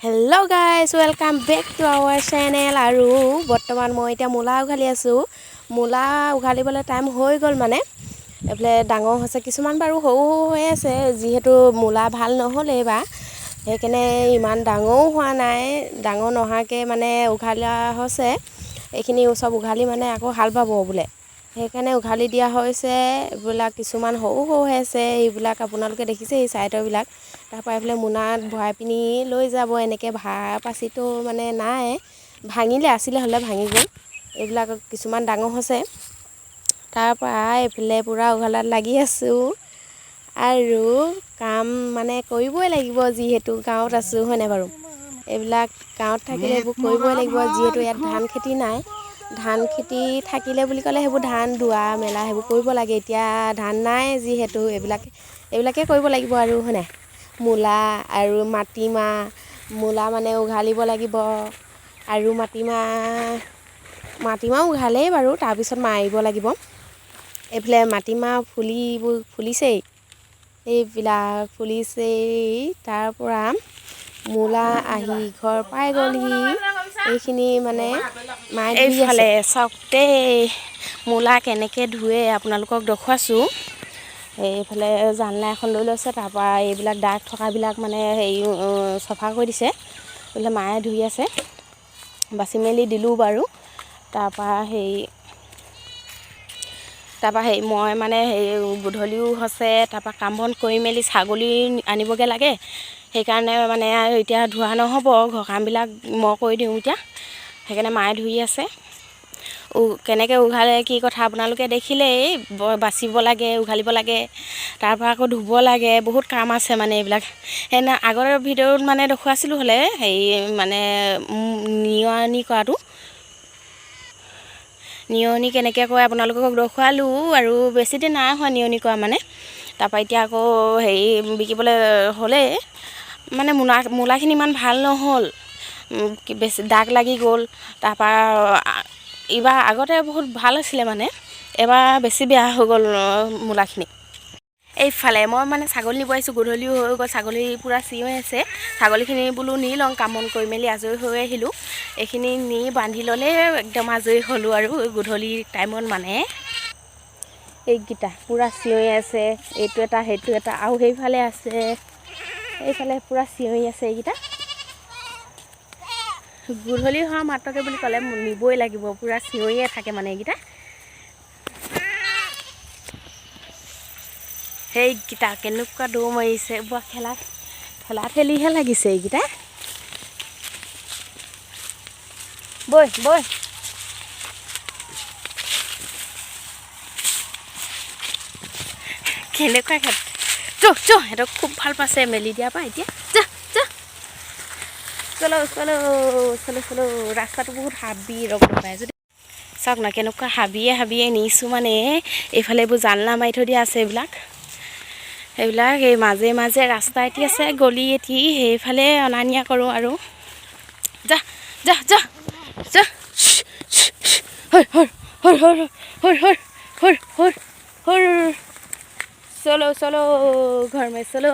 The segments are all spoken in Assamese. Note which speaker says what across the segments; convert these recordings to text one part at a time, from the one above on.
Speaker 1: Hello' guys welcome back to our channel. আৰু বৰ্তমান মই এতিয়া মূলা উঘালি আছোঁ। মূলা উঘালিবলৈ টাইম হৈ গ'ল, মানে এইফালে ডাঙৰ হৈছে, কিছুমান বাৰু সৰু সৰু হৈ আছে, যিহেতু মূলা ভাল নহ'ল এইবাৰ, সেইকাৰণে ইমান ডাঙৰো হোৱা নাই। ডাঙৰ নহাকৈ মানে উঘালা হৈছে। এইখিনি চব উঘালি মানে আকৌ হাল বাব বোলে, সেইকাৰণে উঘালি দিয়া হৈছে। এইবিলাক কিছুমান সৰু সৰু হৈ আছে, এইবিলাক আপোনালোকে দেখিছে এই চাইডৰবিলাক। তাৰপৰা এইফালে মোনাত ভৰাই পিনি লৈ যাব। এনেকৈ ভাৰ পাচিটো মানে নাই, ভাঙিলে, আছিলে হ'লে ভাঙি গ'ল। এইবিলাক কিছুমান ডাঙৰ হৈছে। তাৰপৰা এইফালে পূৰা উঘালাত লাগি আছোঁ। আৰু কাম মানে কৰিবই লাগিব, যিহেতু গাঁৱত আছোঁ, হয়নে বাৰু। এইবিলাক গাঁৱত থাকিলে এইবোৰ কৰিবই লাগিব, যিহেতু ইয়াত ধান খেতি নাই। ধান খেতি থাকিলে বুলি ক'লে সেইবোৰ ধান দোৱা মেলা সেইবোৰ কৰিব লাগে। এতিয়া ধান নাই, যিহেতু এইবিলাকে কৰিব লাগিব আৰু, হয়নে। মূলা আৰু মাটিমাহ, মূলা মানে উঘালিব লাগিব, আৰু মাটিমাহ উঘালেই বাৰু, তাৰপিছত মাৰিব লাগিব। এইফালে মাটিমাহ ফুলিছেই, এইবিলাক ফুলিছেই। তাৰপৰা মূলা আহি ঘৰ পাই গ'লহি। এইখিনি মানে মায়ে ধুই আছে। এইফালে চাওক দেই, মূলা কেনেকৈ ধুৱে আপোনালোকক দেখুৱাইছোঁ। এইফালে জানলা এখন লৈ লৈছে, তাৰপৰা এইবিলাক দাগ থকাবিলাক মানে হেৰি চফা কৰি দিছে। এইফালে মায়ে ধুই আছে, বাচি মেলি দিলোঁ বাৰু। তাৰপৰা মই মানে গধূলিও হৈছে, তাৰপৰা কাম বন কৰি মেলি ছাগলী আনিবগৈ লাগে। সেইকাৰণে মানে এতিয়া ধোৱা নহ'ব, ঘৰ কামবিলাক মই কৰি দিওঁ এতিয়া। সেইকাৰণে মায়ে ধুই আছে। কেনেকৈ উঘালে কি কথা আপোনালোকে দেখিলেই, বাচিব লাগে, উঘালিব লাগে, তাৰপৰা আকৌ ধুব লাগে, বহুত কাম আছে মানে এইবিলাক। আগৰ ভিডিঅ'ত মানে দেখুৱাইছিলোঁ হ'লে, মানে নিয়নি কৰাটো, নিয়নি কেনেকৈ কৰে আপোনালোকক দেখুৱালোঁ। আৰু বেছিদিন নাই হোৱা নিয়নি কৰা মানে। তাৰপৰা এতিয়া আকৌ বিকিবলৈ হ'লেই, মানে মূলাখিনি ইমান ভাল নহ'ল, বেছি দাগ লাগি গ'ল। তাৰপৰা এইবাৰ আগতে বহুত ভাল হৈছিলে, মানে এবাৰ বেছি বেয়া হৈ গ'ল মূলাখিনি। এইফালে মই মানে ছাগলী নিব আহিছোঁ, গধূলিও হৈ গ'ল, ছাগলী পূৰা চিঞৰি আছে। ছাগলীখিনি বোলো নি লওঁ, কাম বন কৰি মেলি আজৰি হৈ আহিলোঁ। এইখিনি নি বান্ধি ল'লে একদম আজৰি হ'লোঁ আৰু গধূলি টাইমত। মানে এইকেইটা পূৰা চিঞৰি আছে, এইটো এটা সেইটো এটা, আৰু সেইফালে আছে, এইফালে পূৰা চিঞৰি আছে। এইকেইটা গধূলি হোৱা মাত্ৰকে বুলি ক'লে নিবই লাগিব, পূৰা চিঞৰিয়ে থাকে মানে এইকেইটা। সেইকেইটা কেনেকুৱা দৌৰ মাৰিছে, বৰ ঠেলা ঠেলিহে লাগিছে এইকেইটা। বৈ কেনেকুৱা সিহঁতক খুব ভাল পাইছে মেলি দিয়াৰ পৰা। এতিয়া চলো ৰাস্তাটো বহুত হাবি পাই যদি চাওক না, কেনেকুৱা হাবিয়ে নিছোঁ। মানে এইফালে এইবোৰ জানলা মাৰি থৈ দিয়া আছে। এইবিলাক এই মাজে ৰাস্তা এটি আছে, গলি এটি, সেইফালে অনা নিয়া কৰোঁ। আৰু যা চলো ঘৰ মে চলো।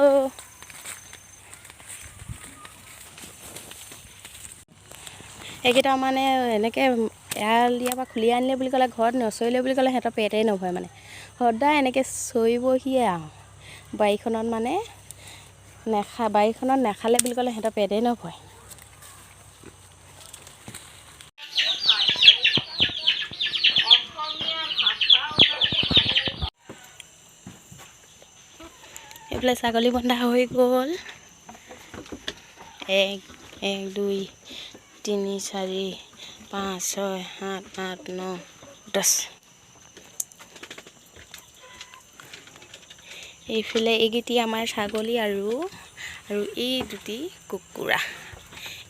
Speaker 1: এইকেইটা মানে এনেকৈ এৰাল দিয়া বা খুলি আনিলে বুলি ক'লে, ঘৰত নচৰিলে বুলি ক'লে সিহঁতৰ পেটেই নভৰে। মানে সদায় এনেকৈ চৰিবহিয়ে আৰু বাৰীখনত, মানে বাৰীখনত নেখালে বুলি ক'লে সিহঁতৰ পেটেই নভৰে। এইফালে ছাগলী বন্ধা হৈ গ'ল। 1 2 3 4 5 6 7 8 9 10। এইফালে এইকেইটি আমাৰ ছাগলী, আৰু এই দুটি কুকুৰা,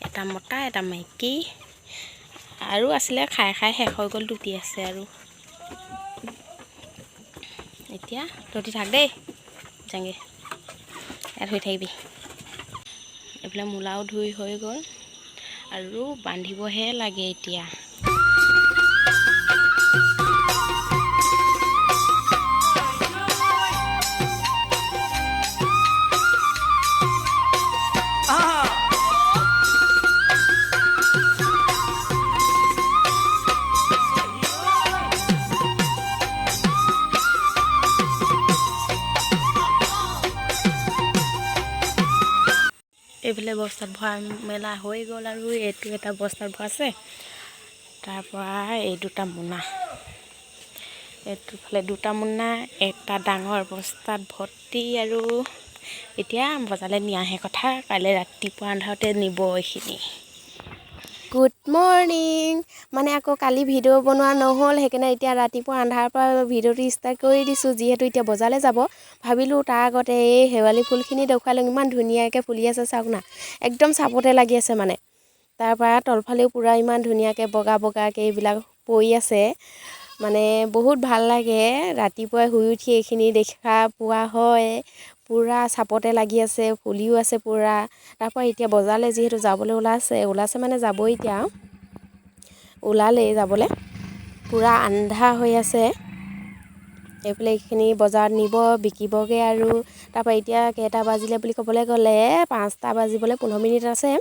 Speaker 1: এটা মতা এটা মাইকী। আৰু আছিলে, খাই শেষ হৈ গ'ল, দুটি আছে। আৰু এতিয়া তহঁতি থাক দেই, যাংগে, ইয়াত হৈ থাকিবি। এইফালে মূলাও ধুই হৈ গ'ল, আৰু বান্ধিবহে লাগে এতিয়া। এইফালে বস্তাত ভৰা মেলা হৈ গ'ল আৰু এইটো এটা বস্তাত ভৰাইছে। তাৰপৰা এই দুটা মোনা, এইটোফালে দুটা মোনা, এটা ডাঙৰ বস্তাত ভৰ্তি আৰু এতিয়া বজাৰলৈ নিয়াহে কথা, কাইলৈ ৰাতিপুৱা আন্ধাৰতে নিব এইখিনি। Good morning. মানে আকৌ কালি ভিডিঅ' বনোৱা নহ'ল, সেইকাৰণে এতিয়া ৰাতিপুৱা আন্ধাৰৰ পৰা ভিডিঅ'টো ষ্টাৰ্ট কৰি দিছোঁ। যিহেতু এতিয়া বজাৰলৈ যাব, ভাবিলোঁ তাৰ আগতে এই শেৱালি ফুলখিনি দেখুৱাই লওঁ। ইমান ধুনীয়াকৈ ফুলি আছে চাওক না, একদম চাপতে লাগি আছে মানে। তাৰপৰা তলফালেও পূৰা ইমান ধুনীয়াকৈ বগা বগাকৈ এইবিলাক পৰি আছে, মানে বহুত ভাল লাগে। ৰাতিপুৱাই শুই উঠি এইখিনি দেখা পোৱা হয়, পূৰা চাপতে লাগি আছে, ফুলিও আছে পূৰা। তাৰপৰা এতিয়া বজাৰলৈ যিহেতু যাবলৈ ওলাইছে মানে যাবই এতিয়া, ওলালেই যাবলৈ, পূৰা আন্ধাৰ হৈ আছে। এইফালে এইখিনি বজাৰত নিব, বিকিবগৈ আৰু। তাৰপৰা এতিয়া কেইটা বাজিলে বুলি ক'বলৈ গ'লে 5টা বাজিবলৈ 15 মিনিট আছে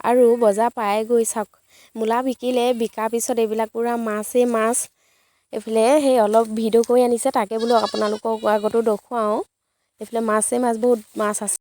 Speaker 1: আৰু বজাৰ পায়গৈ চাওক। মূলা বিকিলে, বিকাৰ পিছত এইবিলাক পূৰা মাছেই মাছ। এইফালে সেই অলপ ভিডিঅ' কৰি আনিছে, তাকে বোলো আপোনালোকক আগতো দেখুৱাওঁ। এইফালে মাছেই মাছ, বহুত মাছ আছে।